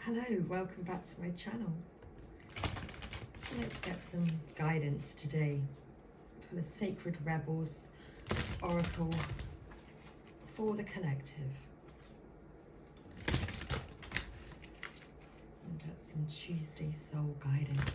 Hello, welcome back to my channel. So let's get some guidance today from the Sacred Rebels Oracle for the collective. And that's some Tuesday soul guidance.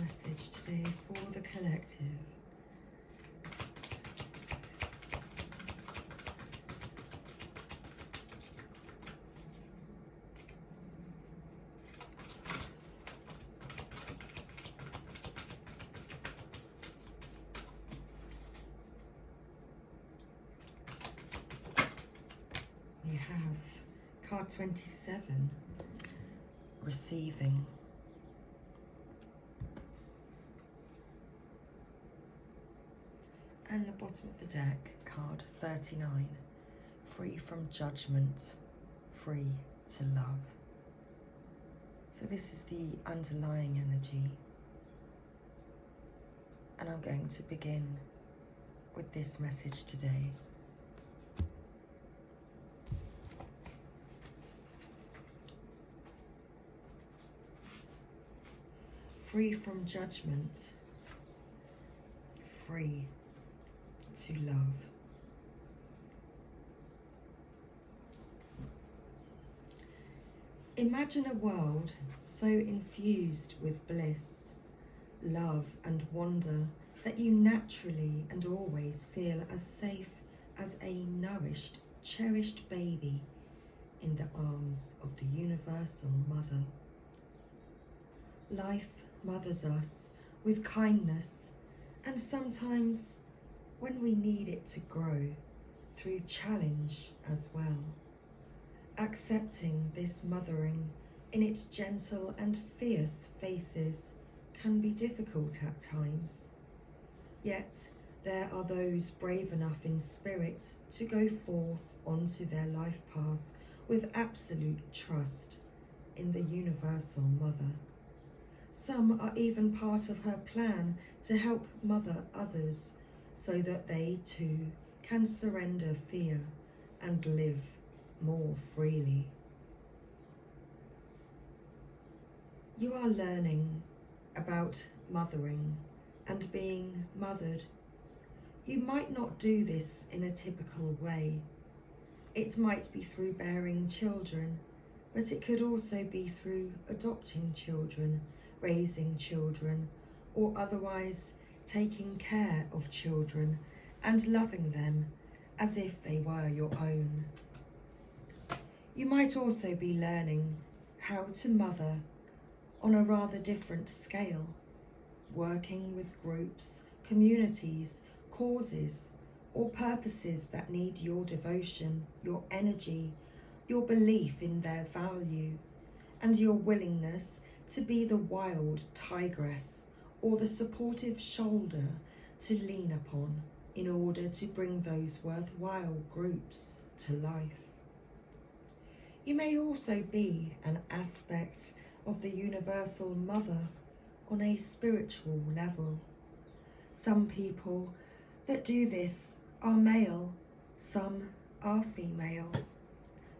Message today for the collective. We have card 27, receiving. And the bottom of the deck, card 39, free from judgment, free to love. So this is the underlying energy. And I'm going to begin with this message today. Free from judgment, free to love. Imagine a world so infused with bliss, love and wonder that you naturally and always feel as safe as a nourished, cherished baby in the arms of the universal mother. Life mothers us with kindness, and sometimes when we need it to grow, through challenge as well. Accepting this mothering in its gentle and fierce faces can be difficult at times. Yet there are those brave enough in spirit to go forth onto their life path with absolute trust in the universal mother. Some are even part of her plan to help mother others, so that they too can surrender fear and live more freely. You are learning about mothering and being mothered. You might not do this in a typical way. It might be through bearing children, but it could also be through adopting children, raising children, or otherwise taking care of children and loving them as if they were your own. You might also be learning how to mother on a rather different scale, working with groups, communities, causes, or purposes that need your devotion, your energy, your belief in their value, and your willingness to be the wild tigress or the supportive shoulder to lean upon in order to bring those worthwhile groups to life. You may also be an aspect of the universal mother on a spiritual level. Some people that do this are male, some are female.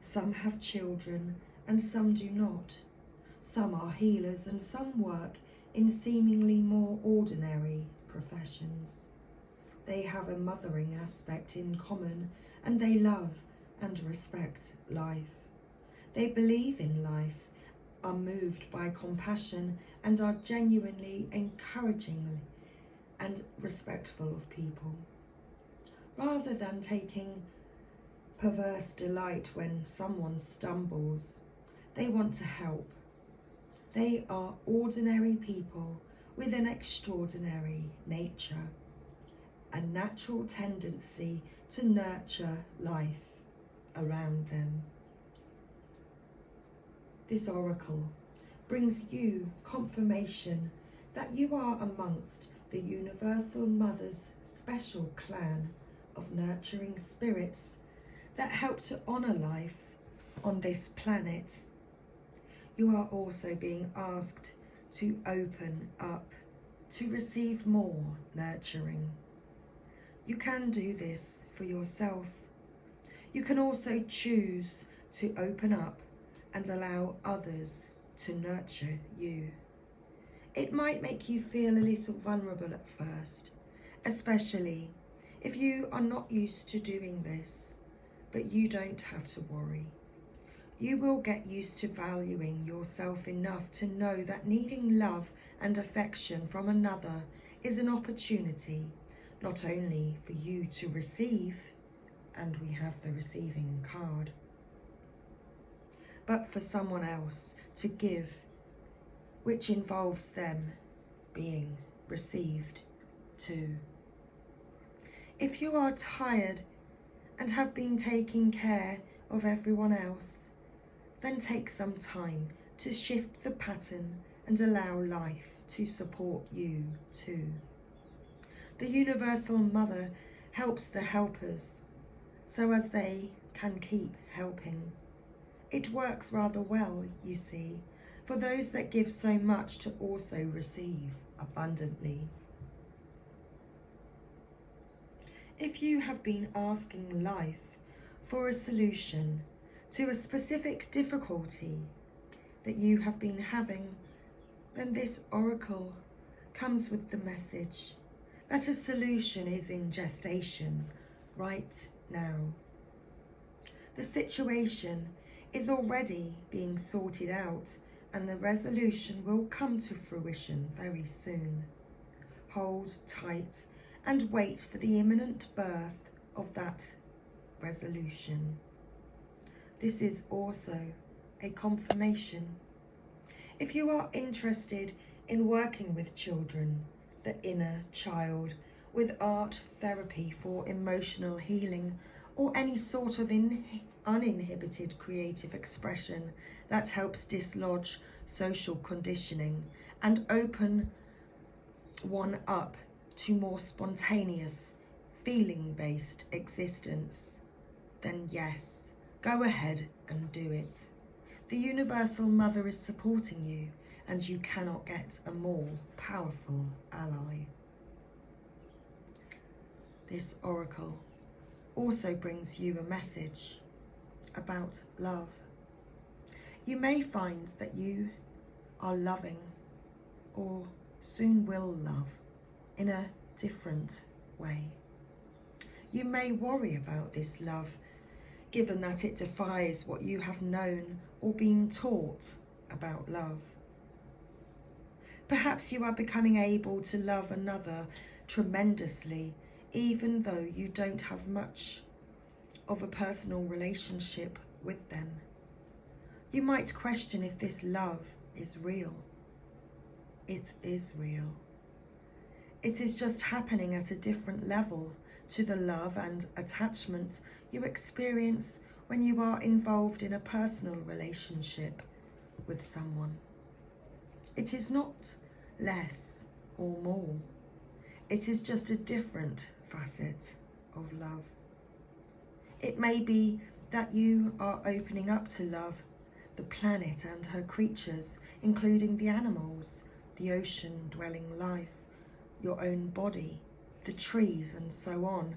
Some have children and some do not. Some are healers and some work in seemingly more ordinary professions. They have a mothering aspect in common, and they love and respect life. They believe in life, are moved by compassion, and are genuinely encouraging and respectful of people. Rather than taking perverse delight when someone stumbles, they want to help. They are ordinary people with an extraordinary nature, a natural tendency to nurture life around them. This oracle brings you confirmation that you are amongst the Universal Mother's special clan of nurturing spirits that help to honour life on this planet. You are also being asked to open up, to receive more nurturing. You can do this for yourself. You can also choose to open up and allow others to nurture you. It might make you feel a little vulnerable at first, especially if you are not used to doing this, but you don't have to worry. You will get used to valuing yourself enough to know that needing love and affection from another is an opportunity, not only for you to receive, and we have the receiving card, but for someone else to give, which involves them being received too. If you are tired and have been taking care of everyone else, then take some time to shift the pattern and allow life to support you too. The Universal Mother helps the helpers so as they can keep helping. It works rather well, you see, for those that give so much to also receive abundantly. If you have been asking life for a solution to a specific difficulty that you have been having, then this oracle comes with the message that a solution is in gestation right now. The situation is already being sorted out and the resolution will come to fruition very soon. Hold tight and wait for the imminent birth of that resolution. This is also a confirmation. If you are interested in working with children, the inner child, with art therapy for emotional healing, or any sort of uninhibited creative expression that helps dislodge social conditioning and open one up to more spontaneous, feeling-based existence, then yes, go ahead and do it. The Universal Mother is supporting you, and you cannot get a more powerful ally. This oracle also brings you a message about love. You may find that you are loving, or soon will love, in a different way. You may worry about this love, given that it defies what you have known or been taught about love. Perhaps you are becoming able to love another tremendously, even though you don't have much of a personal relationship with them. You might question if this love is real. It is real. It is just happening at a different level to the love and attachment you experience when you are involved in a personal relationship with someone. It is not less or more. It is just a different facet of love. It may be that you are opening up to love, the planet and her creatures, including the animals, the ocean-dwelling life, your own body, the trees and so on,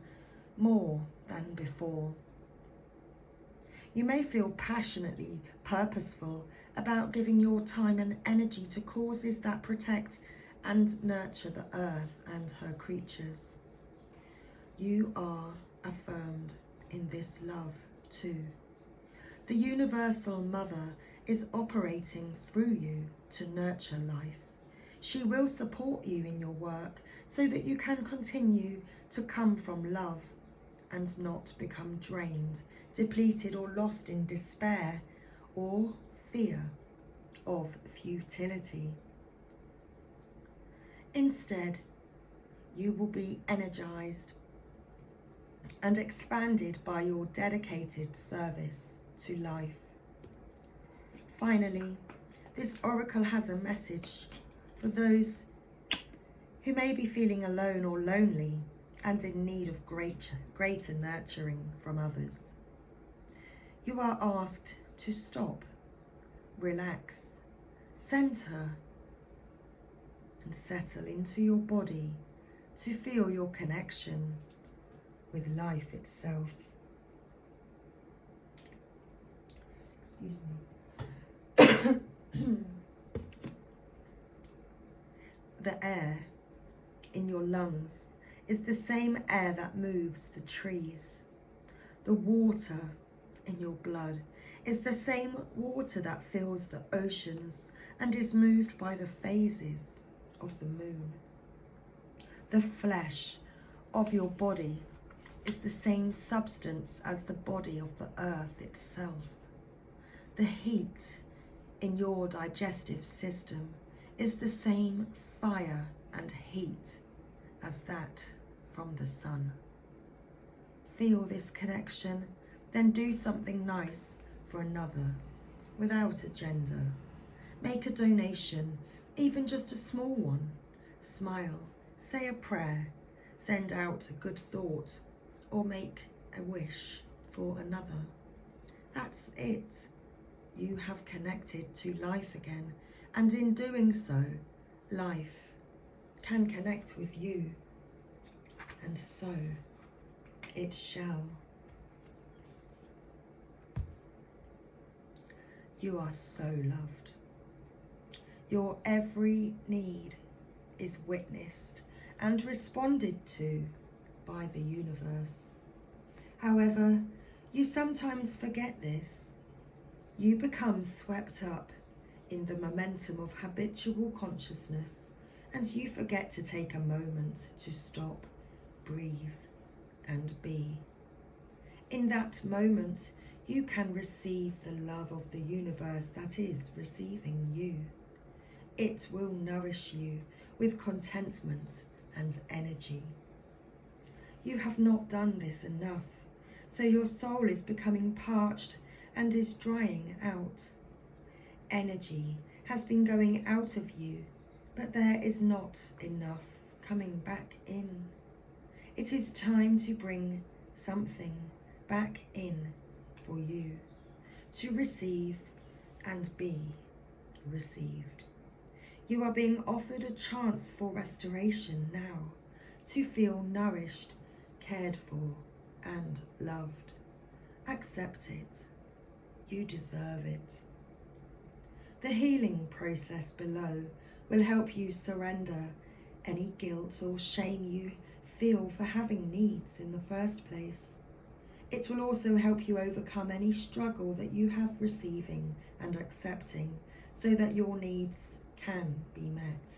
more than before. You may feel passionately purposeful about giving your time and energy to causes that protect and nurture the earth and her creatures. You are affirmed in this love too. The Universal Mother is operating through you to nurture life. She will support you in your work so that you can continue to come from love and not become drained, depleted or lost in despair or fear of futility. Instead, you will be energized and expanded by your dedicated service to life. Finally, this oracle has a message for those who may be feeling alone or lonely and in need of greater nurturing from others. You are asked to stop, relax, center, and settle into your body to feel your connection with life itself. Excuse me. The air in your lungs is the same air that moves the trees. The water in your blood is the same water that fills the oceans and is moved by the phases of the moon. The flesh of your body is the same substance as the body of the earth itself. The heat in your digestive system is the same fire and heat as that from the sun. Feel this connection, then do something nice for another without agenda. Make a donation, even just a small one. Smile, say a prayer, send out a good thought, or make a wish for another. That's it. You have connected to life again, and in doing so, life can connect with you, and so it shall. You are so loved. Your every need is witnessed and responded to by the universe. However, you sometimes forget this. You become swept up in the momentum of habitual consciousness, and you forget to take a moment to stop, breathe, and be. In that moment, you can receive the love of the universe that is receiving you. It will nourish you with contentment and energy. You have not done this enough, so your soul is becoming parched and is drying out. Energy has been going out of you, but there is not enough coming back in. It is time to bring something back in for you, to receive and be received. You are being offered a chance for restoration now, to feel nourished, cared for, and loved. Accept it. You deserve it. The healing process below will help you surrender any guilt or shame you feel for having needs in the first place. It will also help you overcome any struggle that you have receiving and accepting, so that your needs can be met.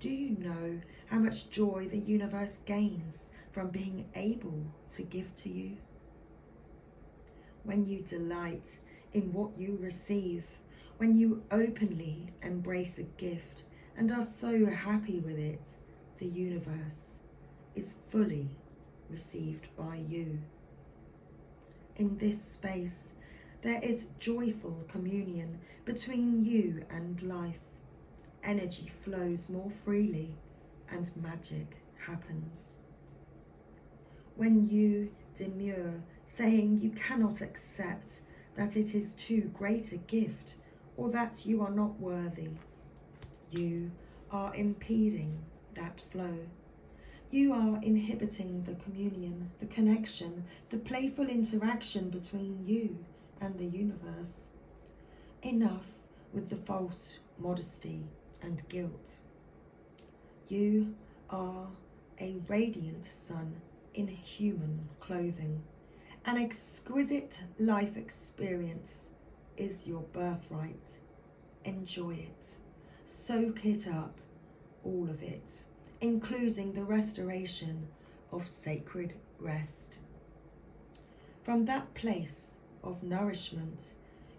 Do you know how much joy the universe gains from being able to give to you? When you delight in what you receive, when you openly embrace a gift and are so happy with it, the universe is fully received by you. In this space, there is joyful communion between you and life. Energy flows more freely and magic happens. When you demur, saying you cannot accept that it is too great a gift or that you are not worthy, you are impeding that flow. You are inhibiting the communion, the connection, the playful interaction between you and the universe. Enough with the false modesty and guilt. You are a radiant sun in human clothing. An exquisite life experience is your birthright. Enjoy it. Soak it up, all of it, including the restoration of sacred rest. From that place of nourishment,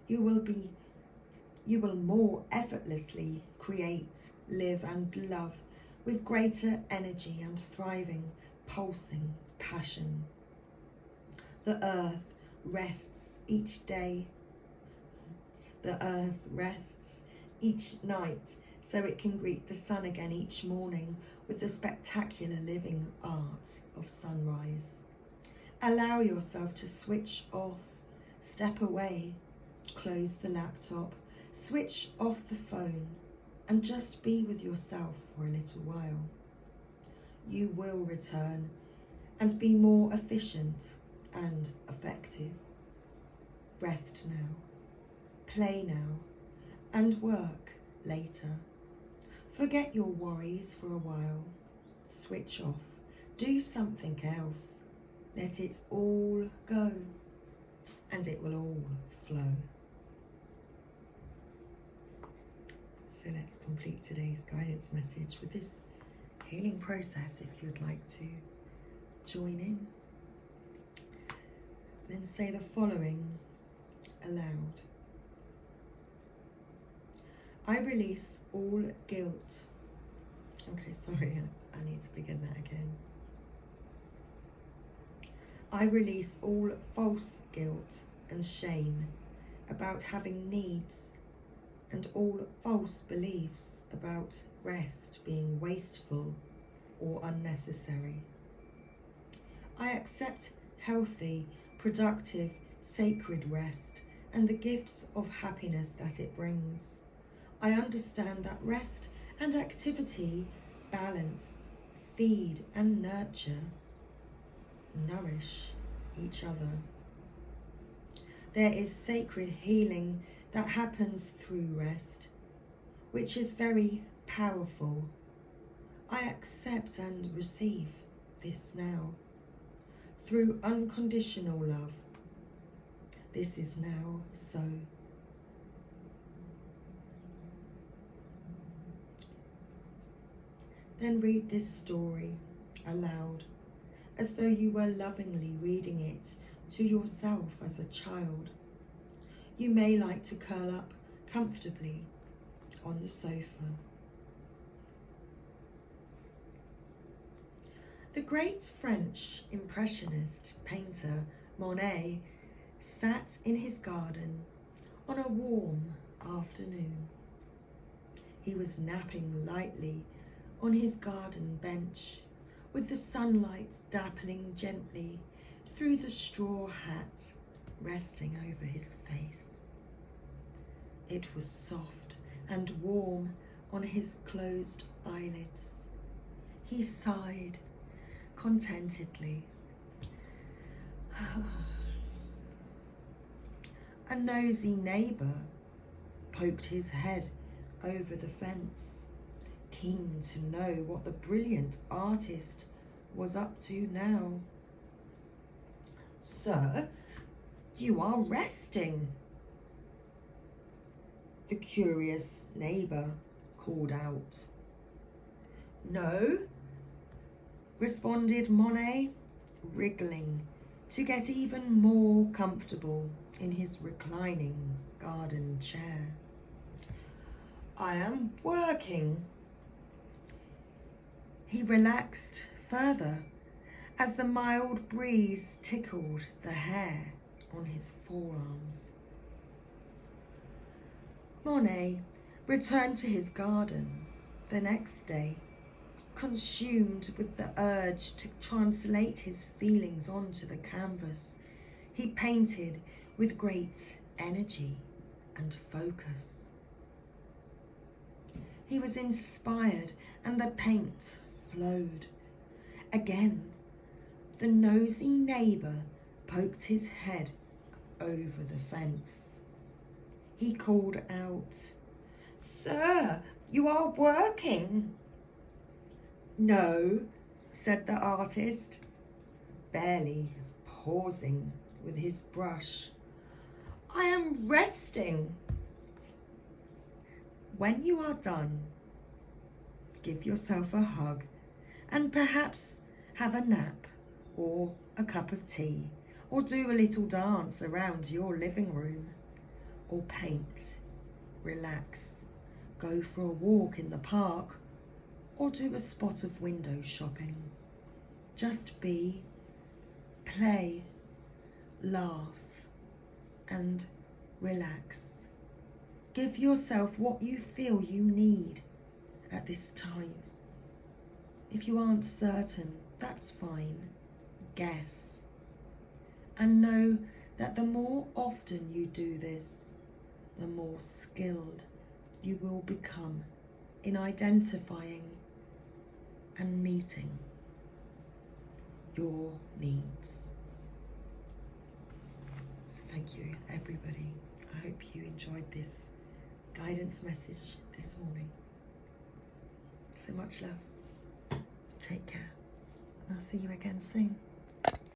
you will more effortlessly create, live and love with greater energy and thriving, pulsing passion. The earth rests each day. The earth rests each night, so it can greet the sun again each morning with the spectacular living art of sunrise. Allow yourself to switch off, step away, close the laptop, switch off the phone, and just be with yourself for a little while. You will return and be more efficient and effective. Rest now, play now, and work later. Forget your worries for a while. Switch off. Do something else. Let it all go, and it will all flow. So let's complete today's guidance message with this healing process if you'd like to join in. Then say the following aloud. I release all guilt. Okay, sorry, I need to begin that again. I release all false guilt and shame about having needs and all false beliefs about rest being wasteful or unnecessary. I accept healthy, productive, sacred rest and the gifts of happiness that it brings. I understand that rest and activity balance, feed and nurture, nourish each other. There is sacred healing that happens through rest, which is very powerful. I accept and receive this now. Through unconditional love, this is now so. Then read this story aloud, as though you were lovingly reading it to yourself as a child. You may like to curl up comfortably on the sofa. The great French Impressionist painter Monet sat in his garden on a warm afternoon. He was napping lightly on his garden bench, with the sunlight dappling gently through the straw hat resting over his face. It was soft and warm on his closed eyelids. He sighed contentedly. A nosy neighbour poked his head over the fence, keen to know what the brilliant artist was up to now. "Sir, you are resting," the curious neighbour called out. "No," responded Monet, wriggling to get even more comfortable in his reclining garden chair. "I am working." He relaxed further as the mild breeze tickled the hair on his forearms. Monet returned to his garden the next day, consumed with the urge to translate his feelings onto the canvas. He painted with great energy and focus. He was inspired and the paint flowed. Again, the nosy neighbour poked his head over the fence. He called out, "Sir, you are working." "No," said the artist, barely pausing with his brush. "I am resting." When you are done, give yourself a hug and perhaps have a nap or a cup of tea, or do a little dance around your living room, or paint, relax, go for a walk in the park, or do a spot of window shopping. Just be, play, laugh, and relax. Give yourself what you feel you need at this time. If you aren't certain, that's fine. Guess. And know that the more often you do this, the more skilled you will become in identifying and meeting your needs. So thank you, everybody. I hope you enjoyed this guidance message this morning. So much love. Take care. And I'll see you again soon.